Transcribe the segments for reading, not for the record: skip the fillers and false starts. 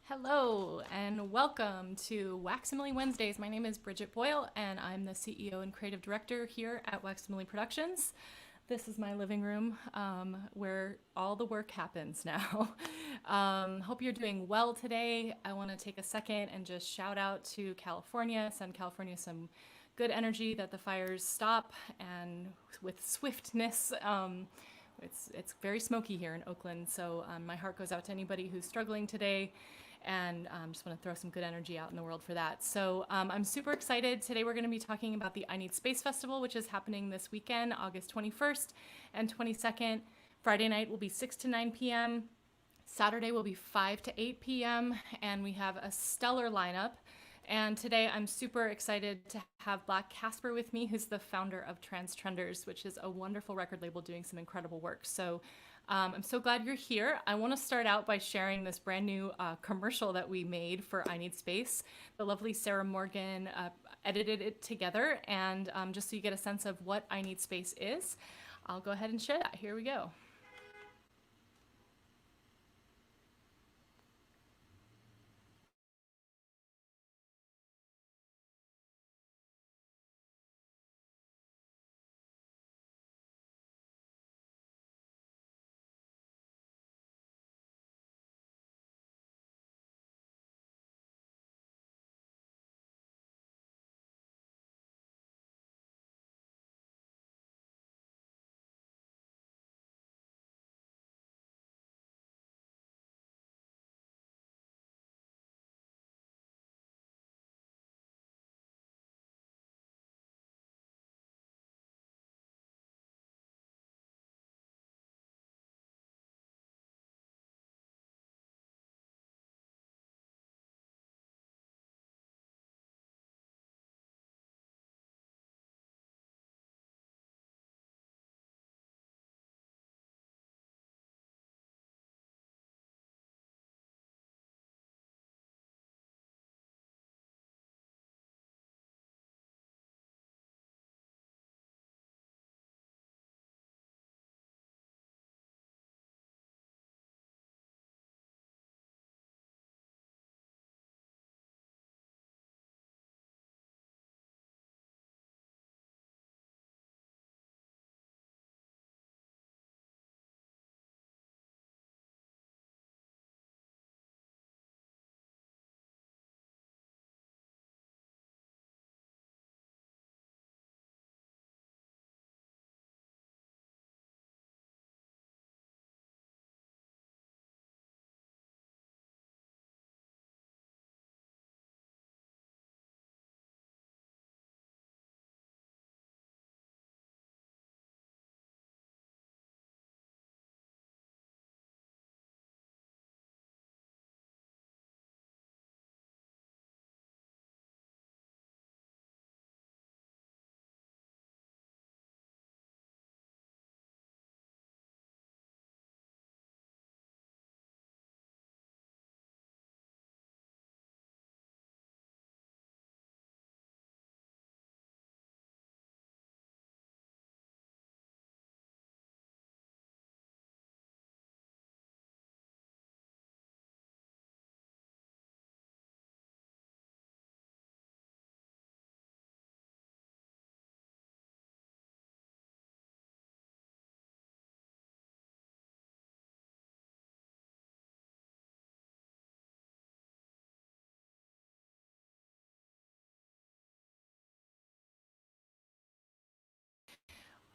Hello and welcome to Waxsimile Wednesdays. My name is Briget Boyle and I'm the CEO and creative director here at Waxsimile Productions. This is my living room where all the work happens now. Hope you're doing well today. I want to take a second and just shout out to California, send California some good energy that the fires stop and with swiftness. It's very smoky here in Oakland, so my heart goes out to anybody who's struggling today, and just want to throw some good energy out in the world for that. So I'm super excited. Today we're going to be talking about the I Need Space Festival, which is happening this weekend, August 21st and 22nd. Friday night will be 6 to 9 p.m. Saturday will be 5 to 8 p.m. and we have a stellar lineup. And today I'm super excited to have Blxck Cxsper with me, who's the founder of Trans Ternderz, which is a wonderful record label doing some incredible work. So I'm so glad you're here. I want to start out by sharing this brand new commercial that we made for I Need Space. The lovely Sarah Morgan edited it together, and just so you get a sense of what I Need Space is, I'll go ahead and share that. Here we go.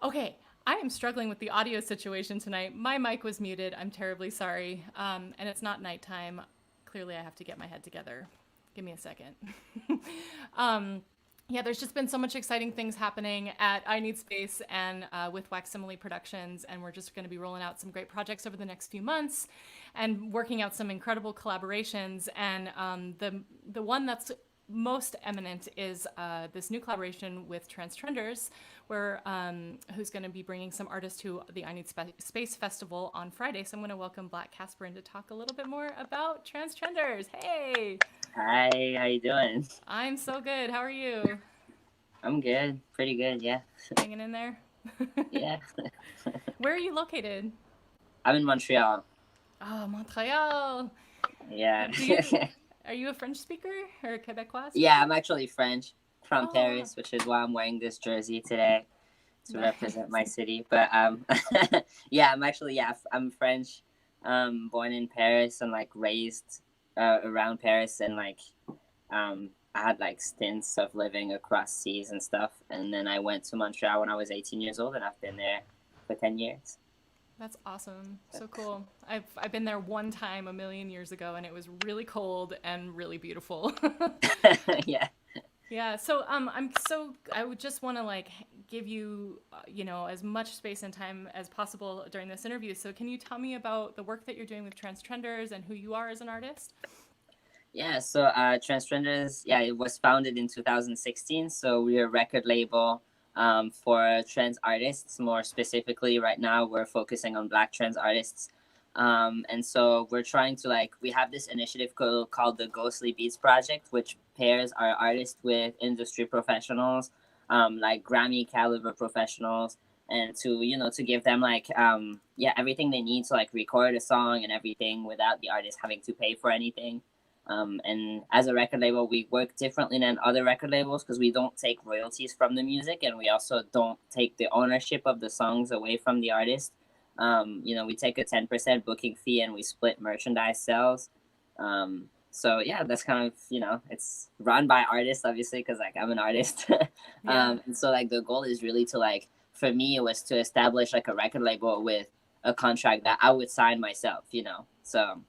Okay, I am struggling with the audio situation tonight. My mic was muted. I'm terribly sorry. And it's not nighttime. Clearly, I have to get my head together. Give me a second. um, yeah, there's just been so much exciting things happening at I Need Space and with Waxsimile Productions, and we're just going to be rolling out some great projects over the next few months, and working out some incredible collaborations. And the one that's most eminent is this new collaboration with Trans Trenderz, where who's going to be bringing some artists to the I Need Space Festival on Friday. So I'm going to welcome Blxck Cxsper in to talk a little bit more about Trans Trenderz. Hey! Hi, how you doing? I'm so good. How are you? I'm good, pretty good, yeah. Hanging in there? Yeah. Where are you located? I'm in Montreal. Oh, Montreal. Yeah. Are you a French speaker or a Quebecois speaker? Yeah, I'm actually French from Oh, Paris, which is why I'm wearing this jersey today to represent nice. my city. But yeah, I'm French, born in Paris and like raised around Paris, and like I had like stints of living across seas and stuff, and then I went to Montreal when I was 18 years old, and I've been there for 10 years. That's awesome. So cool. I've been there one time a million years ago, and it was really cold and really beautiful. Yeah. Yeah, so I would just want to like give you as much space and time as possible during this interview. So can you tell me about the work that you're doing with Trans Trenderz and who you are as an artist? Yeah, so Trans Trenderz, yeah, it was founded in 2016. So we're a record label for trans artists. More specifically, right now we're focusing on Black trans artists. And so we're trying to like, we have this initiative called the Ghostly Beats Project, which pairs our artists with industry professionals, like Grammy caliber professionals, and to give them like everything they need to like record a song and everything without the artist having to pay for anything. And as a record label, we work differently than other record labels because we don't take royalties from the music, and we also don't take the ownership of the songs away from the artist. We take a 10% booking fee and we split merchandise sales. So yeah, that's kind of, it's run by artists, obviously, because like I'm an artist. Yeah. And so like the goal is really to like, for me, it was to establish like a record label with a contract that I would sign myself, So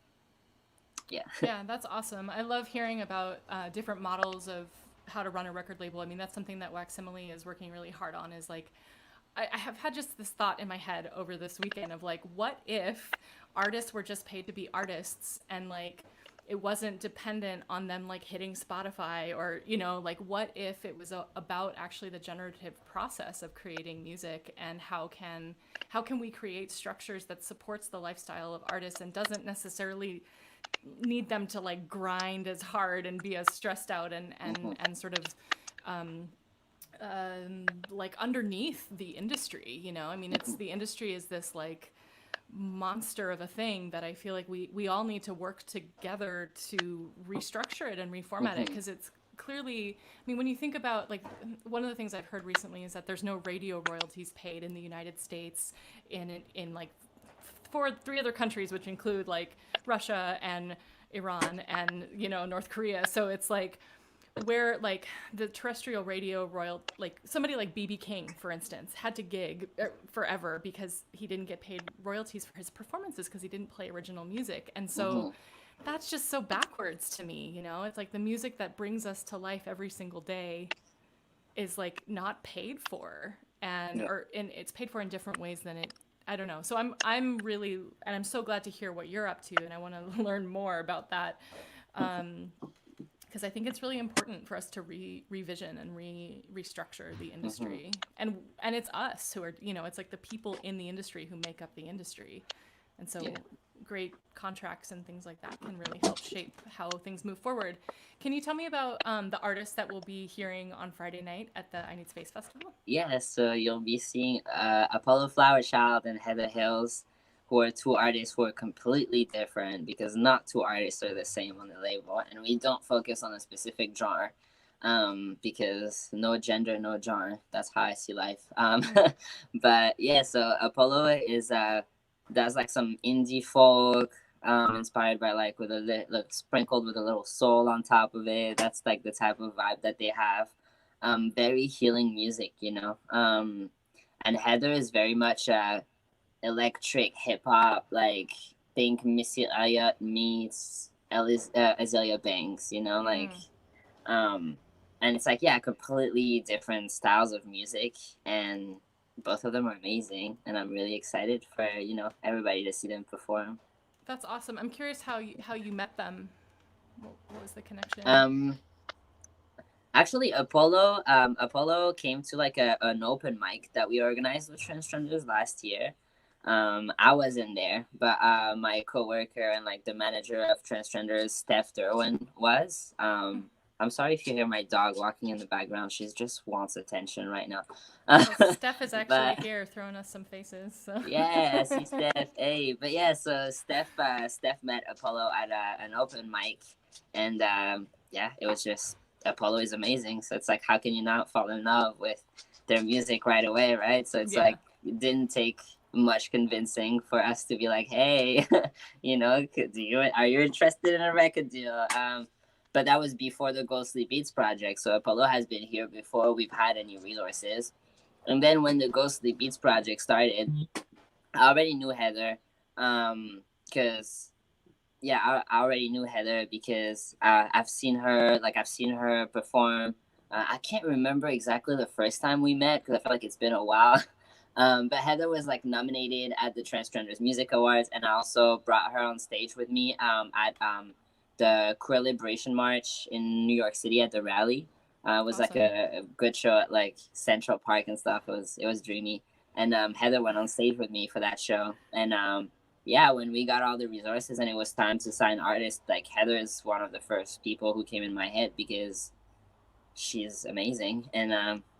yeah. Yeah, that's awesome. I love hearing about different models of how to run a record label. I mean, that's something that Waxsimile is working really hard on. Is like, I have had just this thought in my head over this weekend of like, what if artists were just paid to be artists and like it wasn't dependent on them like hitting Spotify or like what if it was about actually the generative process of creating music, and how can we create structures that supports the lifestyle of artists and doesn't necessarily need them to like grind as hard and be as stressed out and sort of like underneath the industry. I mean, it's the industry is this like monster of a thing that I feel like we all need to work together to restructure it and reformat it, because it's clearly, I mean, when you think about like one of the things I've heard recently is that there's no radio royalties paid in the United States in like three other countries, which include like Russia and Iran and North Korea. So it's like where like the terrestrial radio like somebody like BB King, for instance, had to gig forever because he didn't get paid royalties for his performances because he didn't play original music. And so that's just so backwards to me. It's like the music that brings us to life every single day is like not paid for, and it's paid for in different ways than it. I don't know. So I'm really, and I'm so glad to hear what you're up to, and I want to learn more about that, because I think it's really important for us to revision and restructure the industry, and it's us who are, it's like the people in the industry who make up the industry, and so great contracts and things like that can really help shape how things move forward. Can you tell me about the artists that we'll be hearing on Friday night at the I Need Space Festival? Yeah, so you'll be seeing Apollo Flowerchild and Heather Hills, who are two artists who are completely different, because not two artists are the same on the label, and we don't focus on a specific genre, because no gender, no genre. That's how I see life. But yeah, so Apollo does like some indie folk, inspired by like with sprinkled with a little soul on top of it. That's like the type of vibe that they have. Very healing music, and Heather is very much electric hip hop, like think Missy Elliott meets Azalea Banks, and it's like completely different styles of music, and both of them are amazing, and I'm really excited for everybody to see them perform. That's awesome. I'm curious how you met them. What was the connection? Actually, Apollo came to like an open mic that we organized with Trans Trenderz last year. I wasn't there, but my coworker and like the manager of Trans Trenderz, Steph Derwin, was. I'm sorry if you hear my dog walking in the background. She just wants attention right now. Well, Steph is actually But here throwing us some faces. So. yeah, I see Steph. Hey, but yeah, so Steph met Apollo at an open mic, and yeah, it was just Apollo is amazing. So it's like, how can you not fall in love with their music right away, right? So it's like it didn't take much convincing for us to be like, hey, you know, are you interested in a record deal? But that was before the Ghostly Beats project. So Apollo has been here before we've had any resources. And then when the Ghostly Beats project started, I already knew Heather, because I already knew Heather because I've seen her perform. I can't remember exactly the first time we met because I feel like it's been a while. But Heather was like nominated at the Trans Ternderz Music Awards, and I also brought her on stage with me at the Queer Liberation March in New York City at the rally. It was awesome. Like a good show at like Central Park and stuff. It was dreamy. And Heather went on stage with me for that show. And yeah, when we got all the resources and it was time to sign artists, like Heather is one of the first people who came in my head because she's amazing. And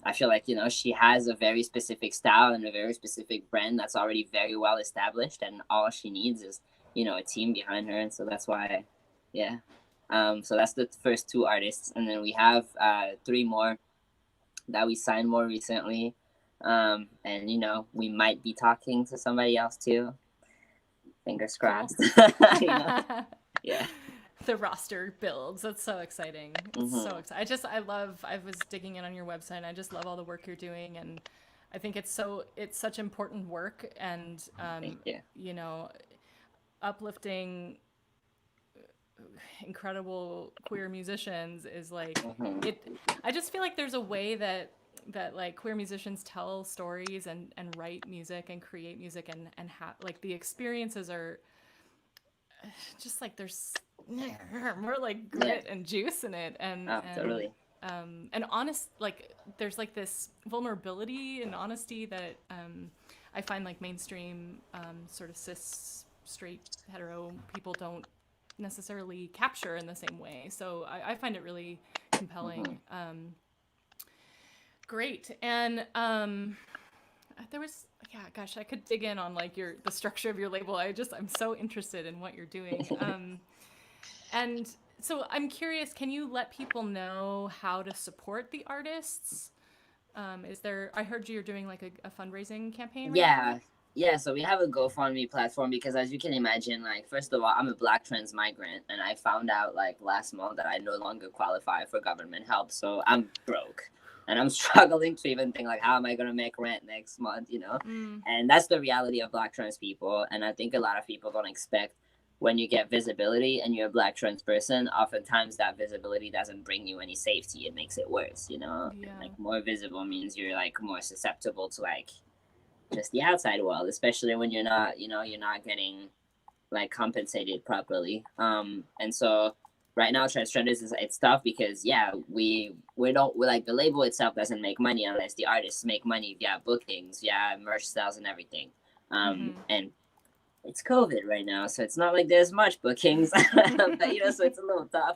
I feel like, you know, she has a very specific style and a very specific brand that's already very well established. And all she needs is, you know, a team behind her. And so that's why, yeah. So that's the first two artists. And then we have 3 more that we signed more recently. And, you know, we might be talking to somebody else too. Fingers crossed. You know? Yeah. The roster builds. That's so exciting. It's so exciting. I was digging in on your website and I just love all the work you're doing. And I think it's such important work and, you know, uplifting incredible queer musicians is like I just feel like there's a way that like queer musicians tell stories and write music and create music and have like the experiences are just like there's more like grit and juice in it and totally. And honest, like there's like this vulnerability and honesty that I find like mainstream sort of cis straight hetero people don't necessarily capture in the same way. So I find it really compelling. Great. And there was, gosh, I could dig in on like the structure of your label. I'm so interested in what you're doing. And so I'm curious, can you let people know how to support the artists? I heard you're doing like a fundraising campaign right now? Yeah, so we have a GoFundMe platform because as you can imagine, like, first of all, I'm a Black trans migrant and I found out like last month that I no longer qualify for government help. So I'm broke and I'm struggling to even think like, how am I going to make rent next month, you know? And that's the reality of Black trans people. And I think a lot of people don't expect when you get visibility and you're a Black trans person, oftentimes that visibility doesn't bring you any safety. It makes it worse, you know? Like more visible means you're like more susceptible to like just the outside world, especially when you're not getting like compensated properly. And so right now Trans Trenderz it's tough because we don't like the label itself doesn't make money unless the artists make money via bookings, merch sales and everything. And it's COVID right now, so it's not like there's much bookings. But you know, so it's a little tough.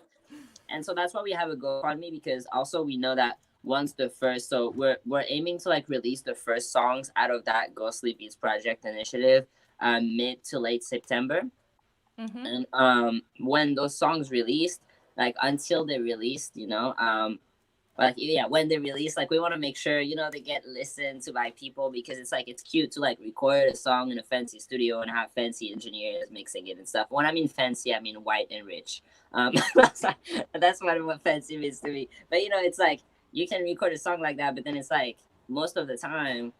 And so that's why we have a GoFundMe, because also we know that we're aiming to like release the first songs out of that Ghostly Beats project initiative mid to late September. And when those songs released, like until they're released, you know, when they release, like we want to make sure, you know, they get listened to by people, because it's like it's cute to like record a song in a fancy studio and have fancy engineers mixing it and stuff. When I mean fancy, I mean white and rich. That's what fancy means to me. But you know, it's like you can record a song like that, but then it's like most of the time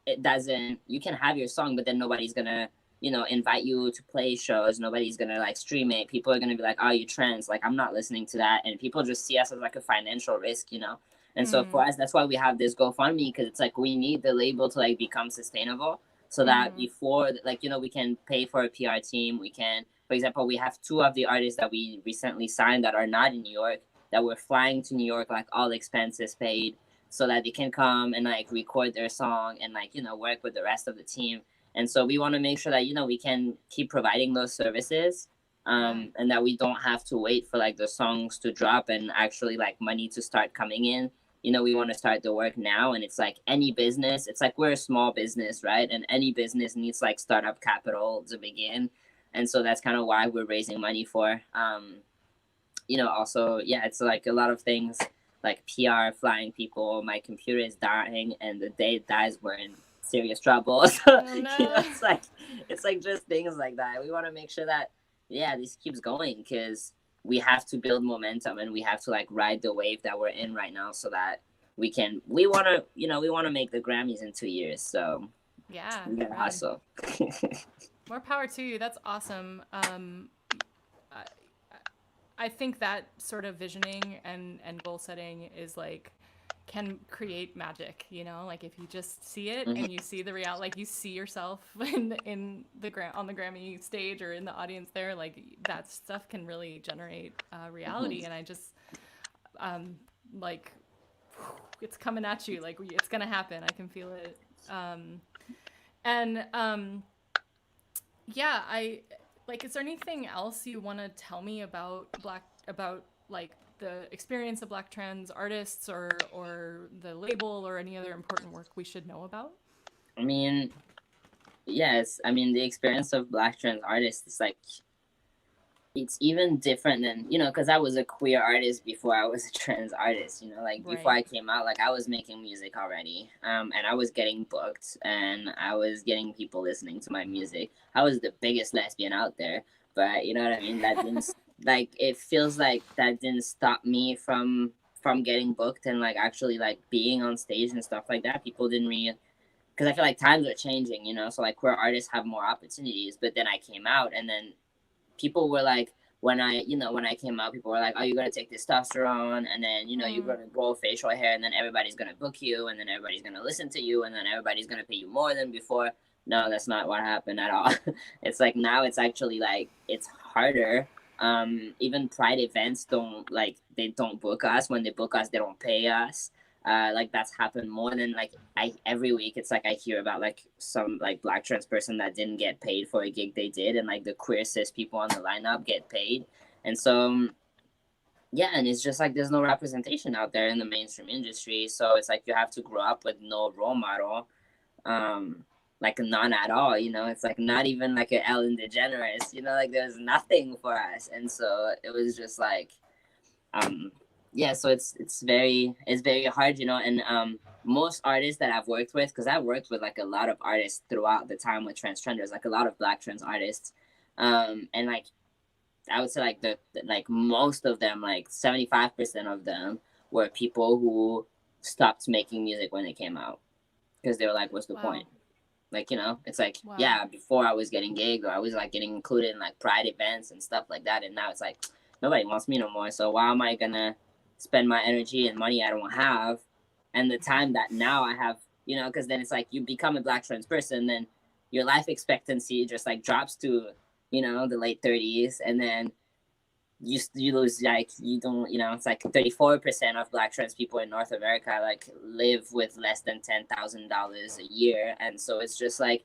it doesn't. You can have your song, but then nobody's gonna, you know, invite you to play shows. Nobody's gonna like stream it. People are gonna be like, "Oh, you trans? Like, I'm not listening to that." And people just see us as like a financial risk, you know. And so for us, that's why we have this GoFundMe, because it's like we need the label to like become sustainable, so that before, like, you know, we can pay for a PR team. We can, for example, we have 2 of the artists that we recently signed that are not in New York, that we're flying to New York, like all expenses paid, so that they can come and like record their song and like, you know, work with the rest of the team. And so we want to make sure that, you know, we can keep providing those services Yeah. and that we don't have to wait for like the songs to drop and actually like money to start coming in. We want to start the work now, and it's like any business, it's like we're a small business, right? And any business needs like startup capital to begin. And so that's kind of why we're raising money for. Also, yeah, it's like a lot of things like PR, flying people. My computer is dying, and the day it dies, we're in serious trouble. So, Oh no. it's like just things like that. We want to make sure that, yeah, this keeps going, because we have to build momentum, and we have to like ride the wave that we're in right now, so that we want to, we want to make the Grammys in 2 years. So Yeah, we gotta rad. hustle. More power to you. That's awesome. I, I think that sort of visioning and goal setting is like can create magic, like if you just see it Mhm. and you see the real, like you see yourself in the on the Grammy stage or in the audience there, like that stuff can really generate reality. Mhm. And I just like it's coming at you, like it's gonna happen. I can feel it. And yeah, I like, is there anything else you want to tell me about like the experience of Black trans artists, or the label, or any other important work we should know about? I mean, yes, I mean the experience of Black trans artists is like, it's even different than, because I was a queer artist before I was a trans artist. Like before Right. I came out, like I was making music already, and I was getting booked, and I was getting people listening to my music. I was the biggest lesbian out there, but you know what I mean. That didn't like, it feels like that didn't stop me from getting booked and like actually like being on stage and stuff like that. People didn't really, because I feel like times are changing, so like queer artists have more opportunities. But then I came out, and then people were like, when I came out, people were like, oh, you're gonna take testosterone, and then you're Mm. gonna grow facial hair, and then everybody's gonna book you, and then everybody's gonna listen to you, and then everybody's gonna pay you more than before. No, that's not what happened at all. It's like now it's actually like it's harder. Even pride events they don't book us. When they book us, they don't pay us. Like that's happened more than like I every week. It's like I hear about like some like Black trans person that didn't get paid for a gig they did, and like the queer cis people on the lineup get paid. And so yeah, and it's just like there's no representation out there in the mainstream industry. So it's like you have to grow up with no role model, like none at all. It's like not even like an Ellen DeGeneres. Like there's nothing for us, and so it was just like um yeah, so it's very hard, and most artists that I've worked with, because I've worked with like a lot of artists throughout the time with Trans Trenderz, like a lot of Black trans artists, and like I would say like like most of them, like 75% of them were people who stopped making music when it came out, because they were like, what's the Wow. point? Like, it's like, Wow. yeah, before I was getting gigs, or I was like getting included in like pride events and stuff like that. And now it's like, nobody wants me no more. So why am I gonna spend my energy and money I don't have, and the time that now I have, because then it's like you become a Black trans person, then your life expectancy just like drops to, the late 30s. And then you lose, like, you don't, it's like 34% of Black trans people in North America like live with less than $10,000 a year. And so it's just like,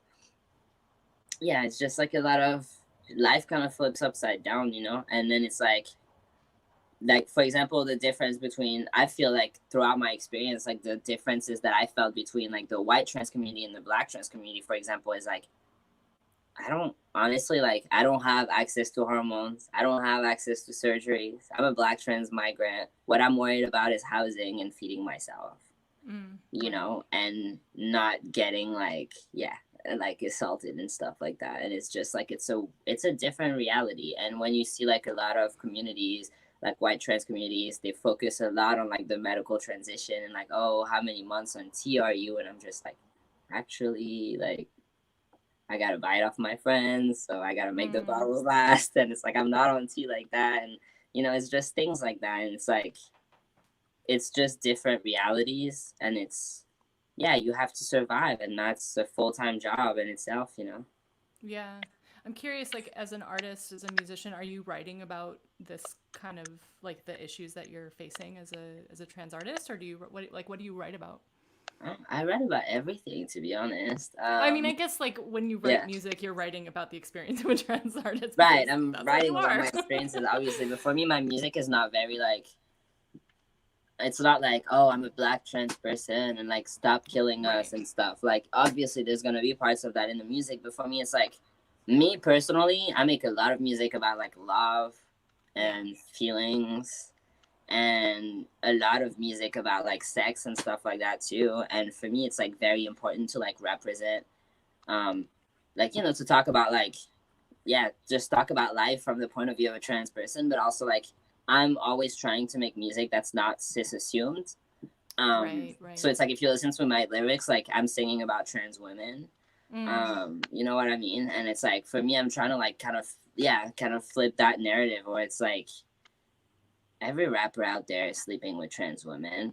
yeah, it's just like a lot of life kind of flips upside down. And then it's like for example, the difference between, I feel like throughout my experience, like the differences that I felt between like the white trans community and the Black trans community, for example, is like, I don't honestly, like, I don't have access to hormones. I don't have access to surgeries. I'm a Black trans migrant. What I'm worried about is housing and feeding myself, Right. and not getting like, yeah, like assaulted and stuff like that. And it's just like, it's a different reality. And when you see like a lot of communities, like white trans communities, they focus a lot on like the medical transition and like, oh, how many months on T are you? And I'm just like, actually, like, I gotta buy it off my friends, so I gotta make the Mm. bottles last. And it's like, I'm not on tea like that. And it's just things like that. And it's like, it's just different realities. And it's, yeah, you have to survive, and that's a full-time job in itself. Yeah. I'm curious, like, as an artist, as a musician, are you writing about this kind of like the issues that you're facing as a trans artist, or do you what do you write about? I write about everything, to be honest. I mean, I guess like when you write Yeah. music, you're writing about the experience of a trans artist. Right, because I'm that's what writing you about are. my experiences, obviously, but for me, my music is not very like. It's not like, oh, I'm a Black trans person and like stop killing us Right. and stuff. Like, obviously, there's gonna be parts of that in the music, but for me, it's like, me personally, I make a lot of music about like love Yeah. and feelings, and a lot of music about like sex and stuff like that too. And for me, it's like very important to like represent, um, like, you know, to talk about like, yeah, just talk about life from the point of view of a trans person, but also like, I'm always trying to make music that's not cis assumed. Right. So it's like, if you listen to my lyrics, like I'm singing about trans women. Mm. You know what I mean? And it's like, for me, I'm trying to like kind of flip that narrative where it's like, every rapper out there is sleeping with trans women.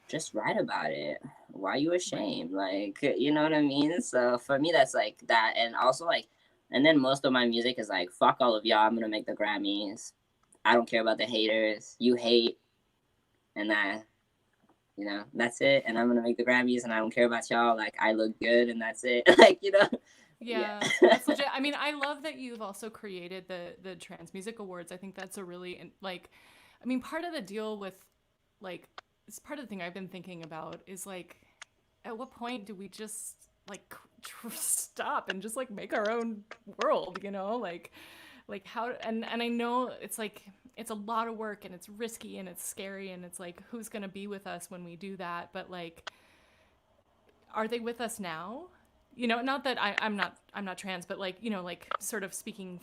Just write about it. Why are you ashamed? Like, you know what I mean? So for me, that's like that. And also like, and then most of my music is like, fuck all of y'all, I'm gonna make the Grammys. I don't care about the haters. You hate, and you know, that's it. And I'm gonna make the Grammys, and I don't care about y'all. Like, I look good, and that's it. Like, you know, Yeah, yeah. that's legit. I mean, I love that you've also created the Trans Music Awards. I think that's a really like, I mean, part of the deal with like, it's part of the thing I've been thinking about is like, at what point do we just like stop and just like make our own world? You know, like how and I know it's like it's a lot of work and it's risky and it's scary and it's like who's gonna be with us when we do that? But like, are they with us now? You know, not that I'm not trans, but like, you know, like sort of speaking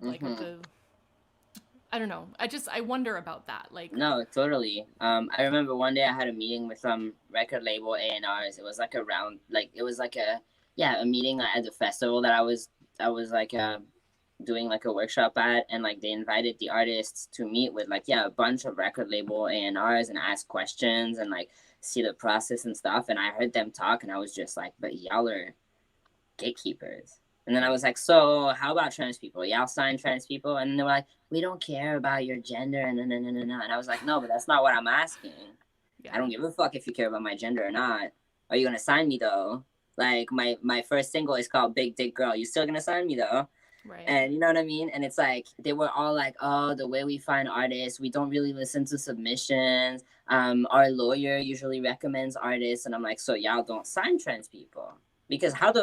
like of the, I don't know. I wonder about that. Like, No, totally. I remember one day I had a meeting with some record label A&Rs. It was like it was like a meeting at the festival that I was like doing like a workshop at, and like they invited the artists to meet with like, yeah, a bunch of record label A&Rs and ask questions and like see the process and stuff. And I heard them talk, and I was just like, but y'all are gatekeepers. And then I was like, so how about trans people? Y'all sign trans people? And they were like, we don't care about your gender. And I was like, no, but that's not what I'm asking. I yeah, don't give a fuck if you care about my gender or not. Are you gonna sign me though? Like my first single is called Big Dick Girl. You still gonna sign me though? right. And you know what I mean? And it's like they were all like, oh, the way we find artists, we don't really listen to submissions. Our lawyer usually recommends artists, and I'm like, so y'all don't sign trans people? Because how am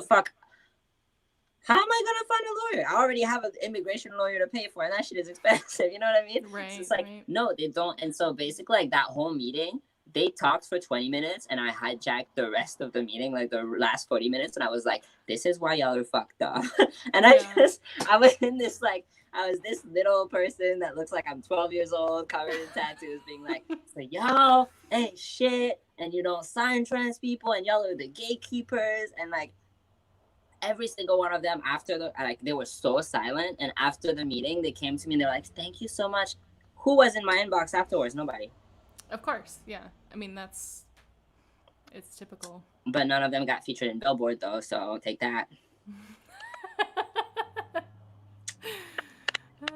I gonna find a lawyer? I already have an immigration lawyer to pay for, and that shit is expensive. You know what I mean? Right, So it's like, right. no, they don't. And so basically, like that whole meeting, they talked for 20 minutes, and I hijacked the rest of the meeting, like the last 40 minutes, and I was like, this is why y'all are fucked up. And Yeah. I was in this like, I was this little person that looks like I'm 12 years old, covered in tattoos, being like, so y'all ain't shit, and you don't sign trans people, and y'all are the gatekeepers, and like every single one of them after they were so silent, and after the meeting they came to me and they're like, thank you so much. Who was in my inbox afterwards? Nobody. Of course. Yeah. I mean, it's typical. But none of them got featured in Billboard though, so take that.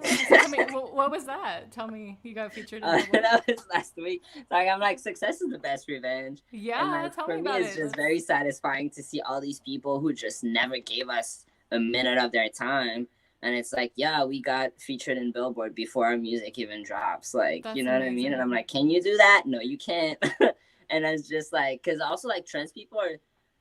So tell me, what was that? Tell me, you got featured in Billboard? That was last week. Like, I'm like, success is the best revenge. And Yeah, like tell for me me about it's it. just very satisfying to see all these people who just never gave us a minute of their time. And it's like, yeah, we got featured in Billboard before our music even drops. Like, you That's know what I mean? And I'm amazing. like, can you do that? No, you can't. And it's just like, because also like trans people are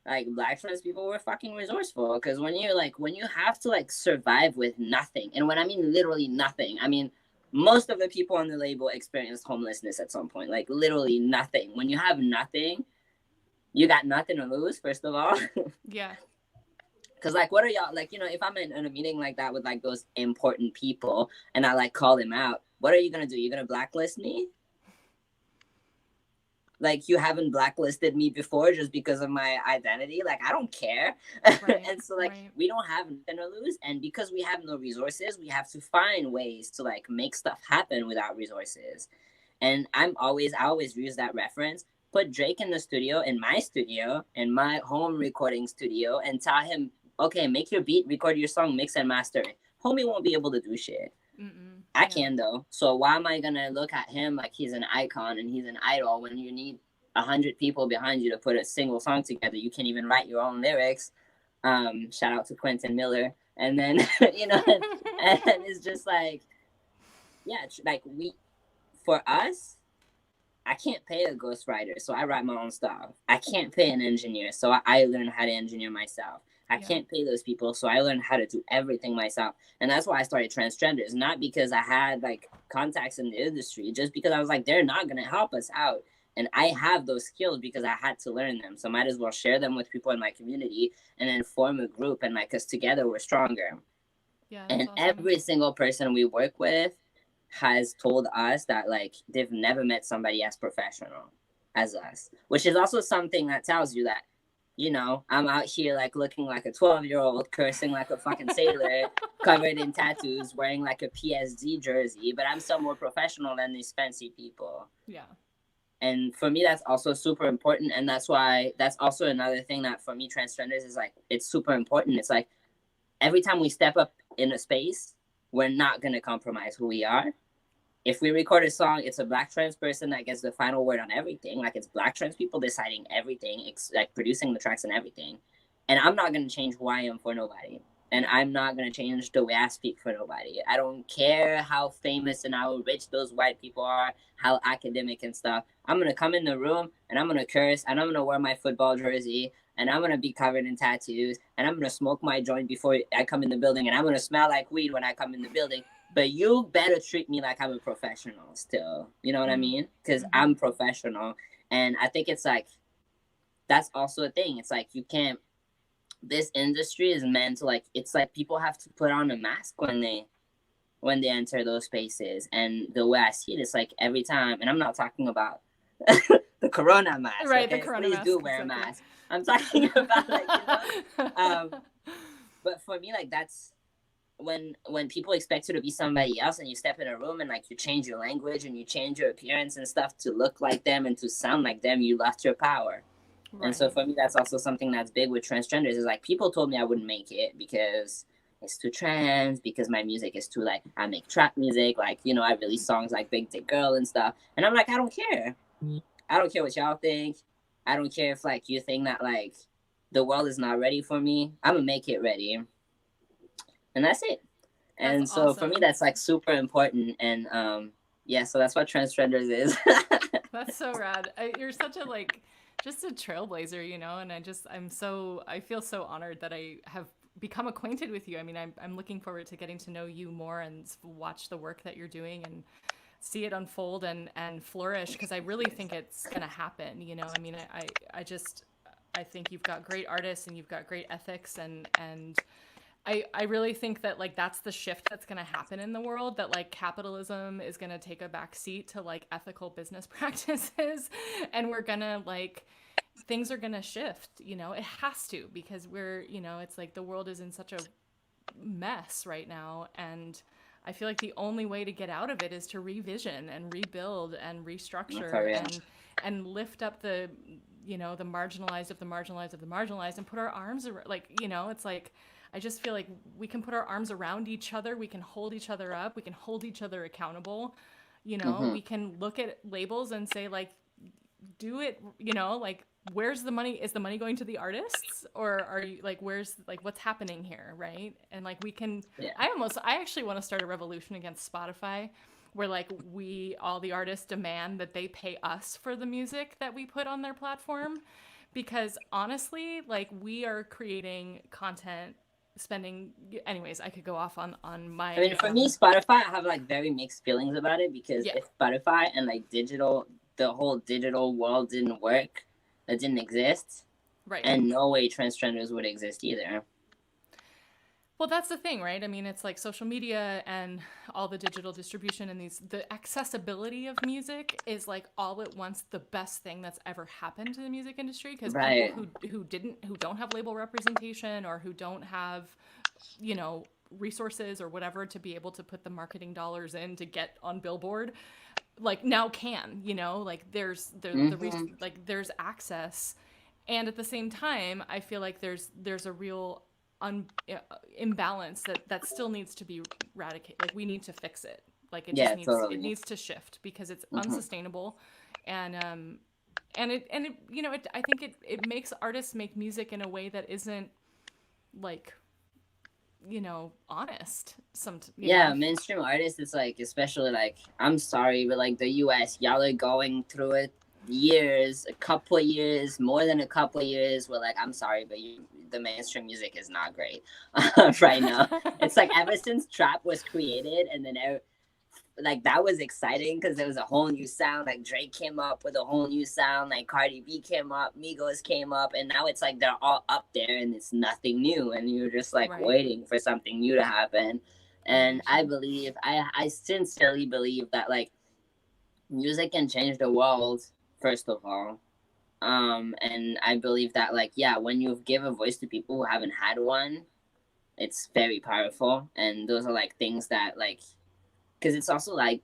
like, Black trans people were fucking resourceful. Because when you have to like survive with nothing, and when I mean literally nothing, I mean most of the people on the label experienced homelessness at some point. Like literally nothing. When you have nothing, you got nothing to lose, first of all. Yeah. Cause like, what are y'all like? You know, if I'm in a meeting like that with like those important people, and I like call them out, what are you gonna do? You're gonna blacklist me? Like, you haven't blacklisted me before just because of my identity. Like, I don't care. Right. And so like, Right. we don't have nothing to lose, and because we have no resources, we have to find ways to like make stuff happen without resources. And I always use that reference. Put Drake in the studio, in my home recording studio, and tell him, okay, make your beat, record your song, mix and master it. Homie won't be able to do shit. I Yeah. can though. So why am I gonna look at him like he's an icon and he's an idol when you need 100 people behind you to put a single song together. You can't even write your own lyrics. Shout out to Quentin Miller. And then, you know, and it's just like, yeah, like for us, I can't pay a ghostwriter, so I write my own stuff. I can't pay an engineer, so I learn how to engineer myself. I can't pay those people, so I learned how to do everything myself. And that's why I started Trans Trenderz, not because I had like contacts in the industry, just because I was like, they're not gonna help us out. And I have those skills because I had to learn them. So I might as well share them with people in my community and then form a group, and like, because together we're stronger. Yeah, and awesome. Every single person we work with has told us that like they've never met somebody as professional as us, which is also something that tells you that, you know, I'm out here like looking like a 12-year-old, cursing like a fucking sailor, covered in tattoos, wearing like a PSG jersey, but I'm still more professional than these fancy people. Yeah. And for me, that's also super important. And that's why, that's also another thing that for me, Trans Trenderz is like, it's super important. It's like, every time we step up in a space, we're not going to compromise who we are. If we record a song, it's a Black trans person that gets the final word on everything. Like, it's Black trans people deciding everything, like producing the tracks and everything. And I'm not going to change who I am for nobody. And I'm not going to change the way I speak for nobody. I don't care how famous and how rich those white people are, how academic and stuff. I'm going to come in the room and I'm going to curse and I'm going to wear my football jersey and I'm going to be covered in tattoos and I'm going to smoke my joint before I come in the building and I'm going to smell like weed when I come in the building. But you better treat me like I'm a professional still. You know what I mean? Because I'm professional. And I think it's like, that's also a thing. It's like, you can't, this industry is meant to like, it's like people have to put on a mask when they enter those spaces. And the way I see it, it's like every time, and I'm not talking about the Corona mask. Right, okay? the Corona Please mask. do wear a mask. I'm talking about like, you know, but for me, like, that's when people expect you to be somebody else and you step in a room and like you change your language and you change your appearance and stuff to look like them and to sound like them, you lost your power. Right. And so for me, that's also something that's big with Trans Trenderz is like, people told me I wouldn't make it because it's too trans, because my music is too like, I make trap music, like, you know, I release songs like Big Dick Girl and stuff. And I'm like, I don't care. I don't care what y'all think. I don't care if like you think that like the world is not ready for me. I'm gonna make it ready. And that's it. And that's so awesome. For me, that's like super important. And yeah, so that's what Trans Trenderz is. That's so rad. You're such a like, just a trailblazer, you know, and I feel so honored that I have become acquainted with you. I mean, I'm looking forward to getting to know you more and watch the work that you're doing and see it unfold and flourish, because I really think it's going to happen, you know. I mean, I think you've got great artists and you've got great ethics and I really think that like that's the shift that's going to happen in the world, that like capitalism is going to take a back seat to like ethical business practices, and we're going to like, things are going to shift, you know. It has to, because we're, you know, it's like the world is in such a mess right now, and I feel like the only way to get out of it is to revision and rebuild and restructure and lift up the, you know, the marginalized of the marginalized of the marginalized and put our arms around, like, you know, it's like, I just feel like we can put our arms around each other. We can hold each other up. We can hold each other accountable. You know, we can look at labels and say like, do it, you know, like, where's the money? Is the money going to the artists, or are you like, where's like, what's happening here? Right. And like, we can, I actually want to start a revolution against Spotify, where like all the artists demand that they pay us for the music that we put on their platform. Because honestly, like, we are creating content, spending, anyways, I could go off on my, I mean, for me, Spotify, I have like very mixed feelings about it, because if Spotify and like the whole digital world didn't work, it didn't exist, right, and no way Trans Trenderz would exist either. Well, that's the thing, right? I mean, it's like social media and all the digital distribution and the accessibility of music is like all at once the best thing that's ever happened to the music industry, because people who don't have label representation or who don't have, you know, resources or whatever to be able to put the marketing dollars in to get on Billboard, like, now can, you know, like there's there's access. And at the same time, I feel like there's a real imbalance that still needs to be eradicated. Like, we need to fix it. Like, it needs to shift, because it's unsustainable. And And I think it makes artists make music in a way that isn't like, honest. Yeah, mainstream artists, it's like, especially like, I'm sorry, but like the US, y'all are going through it years, a couple of years, more than a couple of years, where like, I'm sorry, but the mainstream music is not great right now. It's like ever since trap was created, and then like that was exciting because there was a whole new sound. Like Drake came up with a whole new sound, like Cardi B came up, Migos came up, and now it's like they're all up there and it's nothing new, and you're just like Right. waiting for something new to happen. And I sincerely believe that like music can change the world, first of all. And I believe that like, yeah, when you give a voice to people who haven't had one, it's very powerful. And those are like things that like, because it's also like,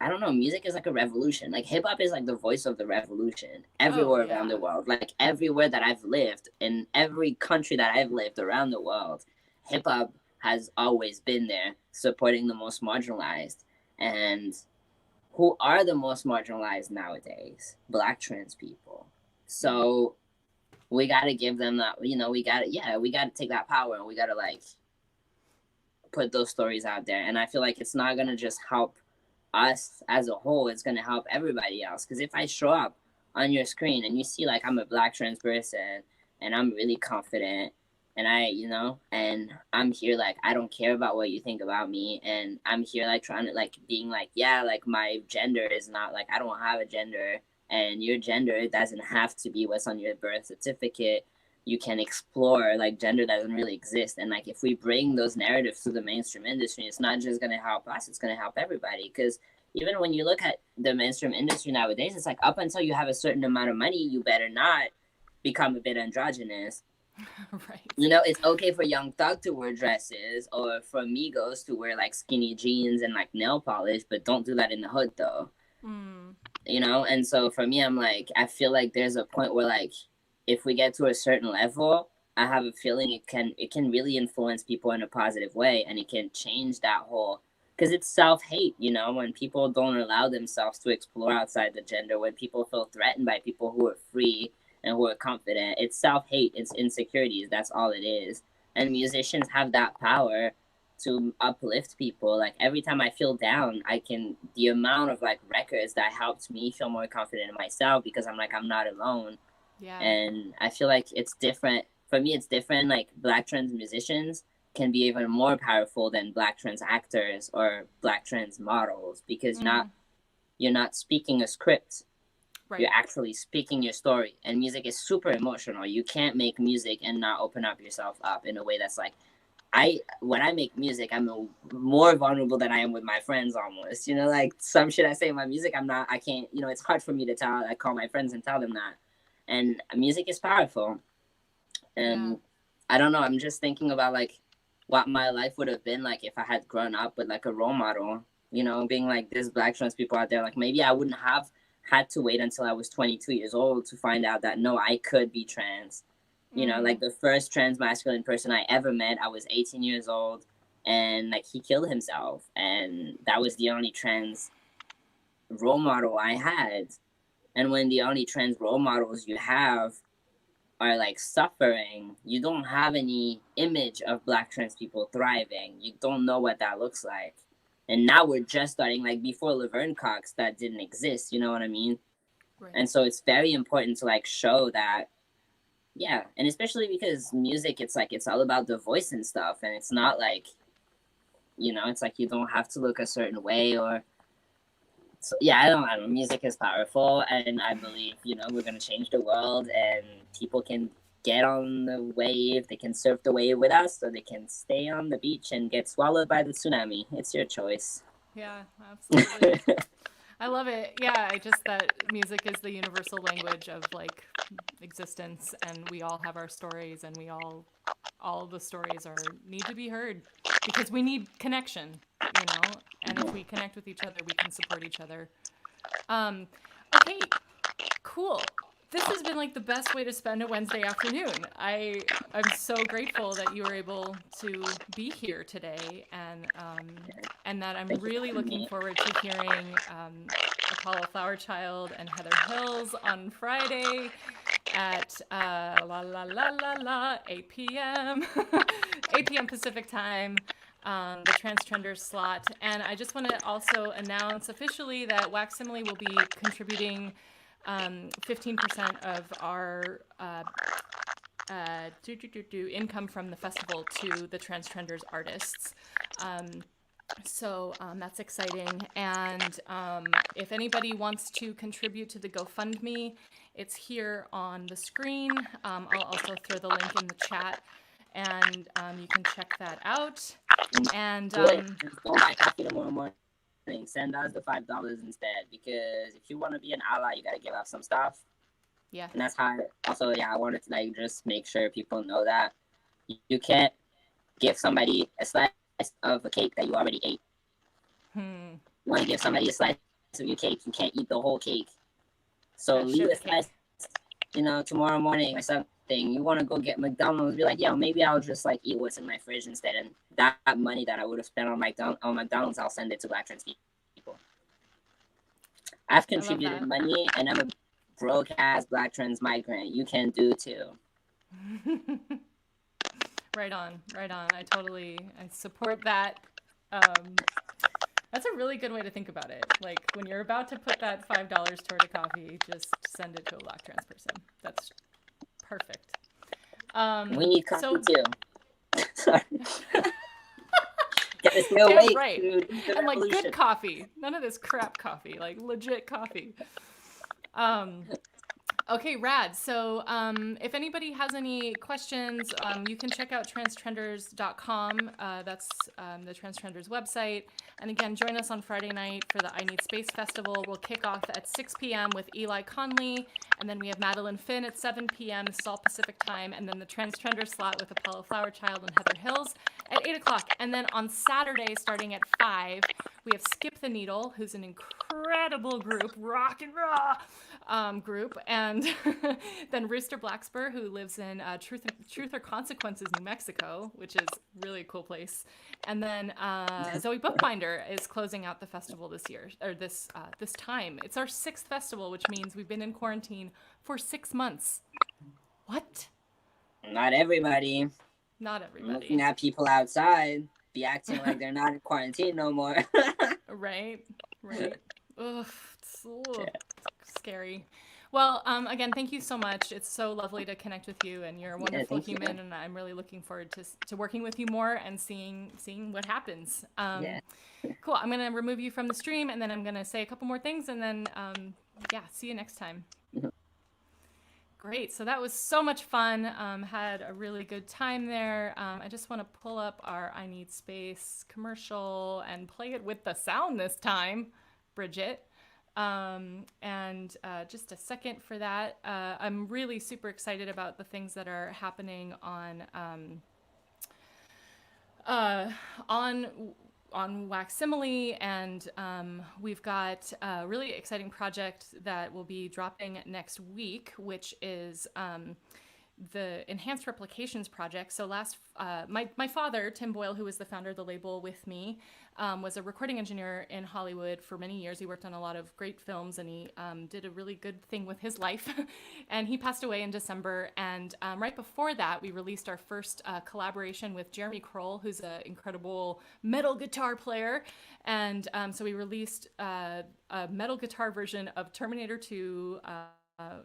I don't know, music is like a revolution. Like hip hop is like the voice of the revolution everywhere around the world. Like everywhere that I've lived, in every country that I've lived around the world, hip hop has always been there supporting the most marginalized. And who are the most marginalized nowadays? Black trans people. So we got to give them that, we got to take that power, and we got to like put those stories out there. And I feel like it's not going to just help us as a whole, it's going to help everybody else. Because if I show up on your screen and you see like I'm a Black trans person and I'm really confident, and and I'm here like, I don't care about what you think about me, and I'm here like trying to like being like, yeah, like my gender is not like, I don't have a gender, and your gender doesn't have to be what's on your birth certificate. You can explore, like gender doesn't really exist. And like if we bring those narratives to the mainstream industry, it's not just going to help us, it's going to help everybody. Because even when you look at the mainstream industry nowadays, it's like up until you have a certain amount of money, you better not become a bit androgynous. Right. It's okay for Young Thug to wear dresses, or for Migos to wear like skinny jeans and like nail polish, but don't do that in the hood though. And so for me, I'm like, I feel like there's a point where like, if we get to a certain level, I have a feeling it can really influence people in a positive way, and it can change that whole, because it's self-hate, when people don't allow themselves to explore outside the gender, when people feel threatened by people who are free and who are confident, it's self-hate, it's insecurities, that's all it is. And musicians have that power to uplift people. Like every time I feel down, the amount of like records that helped me feel more confident in myself, because I'm like, I'm not alone. Yeah. And I feel like it's different. For me, it's different. Like Black trans musicians can be even more powerful than Black trans actors or Black trans models, because you're not speaking a script. Right. You're actually speaking your story. And music is super emotional. You can't make music and not open up yourself up in a way that's like, when I make music, I'm more vulnerable than I am with my friends almost. Like some shit I say in my music, I can't, it's hard for me to tell. I call my friends and tell them that. And music is powerful. And I don't know, I'm just thinking about like what my life would have been like if I had grown up with like a role model, being like, there's Black trans people out there. Like maybe I wouldn't have had to wait until I was 22 years old to find out that no, I could be trans. Like the first trans masculine person I ever met, I was 18 years old, and like he killed himself, and that was the only trans role model I had. And when the only trans role models you have are like suffering, you don't have any image of Black trans people thriving. You don't know what that looks like. And now we're just starting, like before Laverne Cox, that didn't exist, you know what I mean? Right. And so it's very important to like show that, yeah. And especially because music, it's like, it's all about the voice and stuff. And it's not like, it's like you don't have to look a certain way or, so, yeah, I don't know. Music is powerful, and I believe, we're going to change the world, and people can get on the wave. They can surf the wave with us, or they can stay on the beach and get swallowed by the tsunami. It's your choice. Yeah, absolutely. I love it. Yeah, that music is the universal language of like existence, and we all have our stories, and all the stories need to be heard, because we need connection, and if we connect with each other, we can support each other. Okay, cool. This has been like the best way to spend a Wednesday afternoon. I'm so grateful that you were able to be here today, and that I'm Thank you for really having looking me. forward to hearing Apollo Flowerchild and Heather Hills on Friday at 8 p.m. 8 p.m. Pacific time. The Trans Trenderz slot. And I just want to also announce officially that Waxsimile will be contributing 15% of our income from the festival to the Trans Trenderz artists. So that's exciting. And if anybody wants to contribute to the GoFundMe, it's here on the screen. I'll also throw the link in the chat, and you can check that out. And Don't buy coffee tomorrow morning. Send us the $5 instead, because if you want to be an ally, you got to give up some stuff. yeah, And that's how. Also, yeah, I wanted to like just make sure people know that you can't give somebody a slice of a cake that you already ate. You want to give somebody a slice of your cake, you can't eat the whole cake. So leave a slice, tomorrow morning or something. You want to go get McDonald's, be like, yo, maybe I'll just like eat what's in my fridge instead, and that money that I would have spent on McDonald's, I'll send it to Black trans people. I've contributed money, and I'm a broke ass Black trans migrant. You can do too. Right on. I support that. That's a really good way to think about it. Like when you're about to put that $5 toward a coffee, just send it to a Black trans person. That's perfect. We need coffee too. Sorry. Gotta stay Damn awake, right. dude. And like good coffee. None of this crap coffee. Like legit coffee. Okay, rad. So if anybody has any questions, you can check out transtrenders.com. That's the Trans Trenderz website. And again, join us on Friday night for the I Need Space Festival. We'll kick off at 6 p.m. with Eli Conley. And then we have Madeline Finn at 7 p.m. This is all Pacific time. And then the Trans Trenderz slot with Apollo Flowerchild and Heather Hills at 8 o'clock. And then on Saturday, starting at 5, we have Skip the Needle, who's an incredible group, rock and raw group. And then Rooster Blackspur, who lives in Truth or Consequences, New Mexico, which is really a cool place. And then Zoe Bookbinder is closing out the festival this year, or this time. It's our 6th festival, which means we've been in quarantine for 6 months. What? Not everybody. Not everybody. Looking at people outside, be acting like they're not in quarantine no more. Right. Ugh, it's scary. Well, again, thank you so much. It's so lovely to connect with you, and you're a wonderful human, and I'm really looking forward to working with you more and seeing what happens. Cool. I'm going to remove you from the stream, and then I'm going to say a couple more things, and then, see you next time. Great. So that was so much fun. Had a really good time there. I just want to pull up our I Need Space commercial and play it with the sound this time, Briget. And just a second for that. I'm really super excited about the things that are happening on Waxsimile, and we've got a really exciting project that will be dropping next week, which is the Enhanced Replications project. So my father, Tim Boyle, who was the founder of the label with me, was a recording engineer in Hollywood for many years. He worked on a lot of great films, and he did a really good thing with his life. And he passed away in December. And right before that, we released our first collaboration with Jeremy Kroll, who's an incredible metal guitar player. And so we released a metal guitar version of Terminator 2.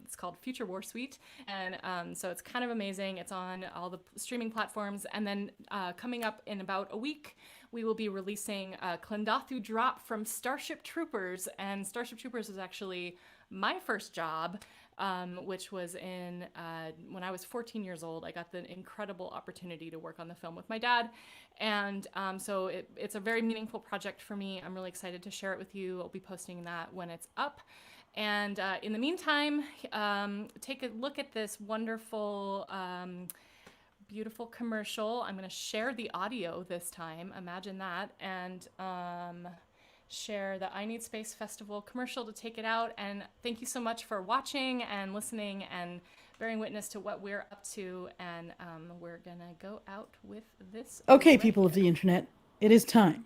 It's called Future War Suite, and so it's kind of amazing. It's on all the streaming platforms, and then coming up in about a week, we will be releasing Klendathu Drop from Starship Troopers, and Starship Troopers was actually my first job, which was when I was 14 years old. I got the incredible opportunity to work on the film with my dad, and so it's a very meaningful project for me. I'm really excited to share it with you. I'll be posting that when it's up. And in the meantime, take a look at this wonderful, beautiful commercial. I'm going to share the audio this time. Imagine that. And share the I Need Space Festival commercial to take it out. And thank you so much for watching and listening and bearing witness to what we're up to. And we're gonna go out with this. Okay, right people of here. the internet, it is time.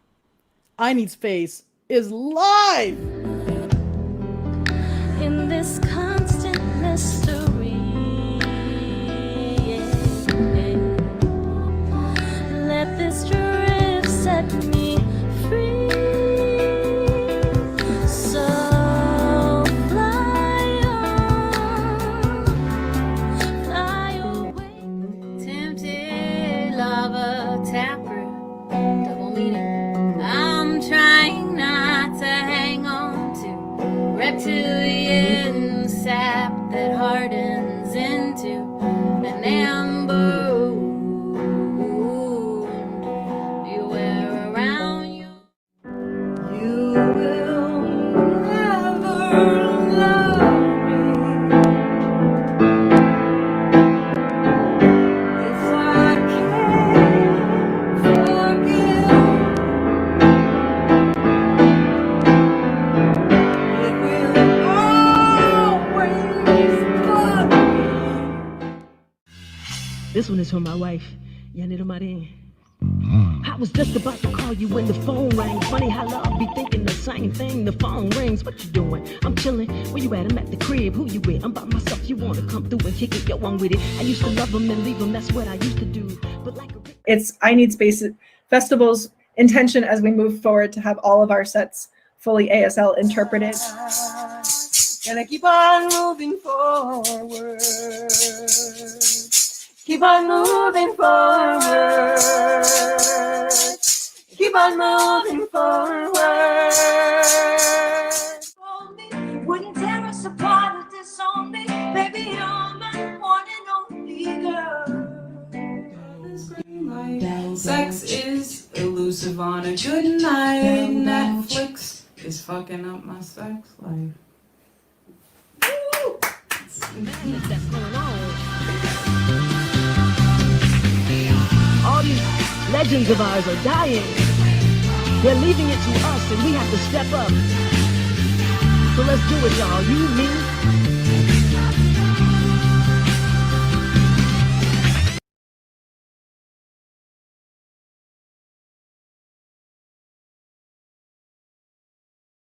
I Need Space is live! In this constant mystery, let this drift set me free. So fly on, fly away. Tempted lava taproot, double meaning. I'm trying not to hang on to reptilian sap that hardens into an amber wound. Beware around you. You will never love me if I can't forgive. It will always bug me. This one is for my wife, Yanira Marin. I was just about to call you when the phone rang. Funny how love be thinking the same thing. The phone rings, what you doing? I'm chilling. Where you at? I'm at the crib. Who you with? I'm by myself. You wanna come through and kick it? Yo, I'm with it. I used to love them and leave them. That's what I used to do. But like a It's I Need Space Festival's intention as we move forward to have all of our sets fully ASL interpreted. Gonna keep on moving forward. Keep on moving forward. Keep on moving forward. Wouldn't tear us apart or disown me. Baby, you're my one and only girl. Sex is elusive on a good night. Netflix is fucking up my sex life. madness that's going on. All these legends of ours are dying. They're leaving it to us, and we have to step up. So let's do it, y'all. You, me,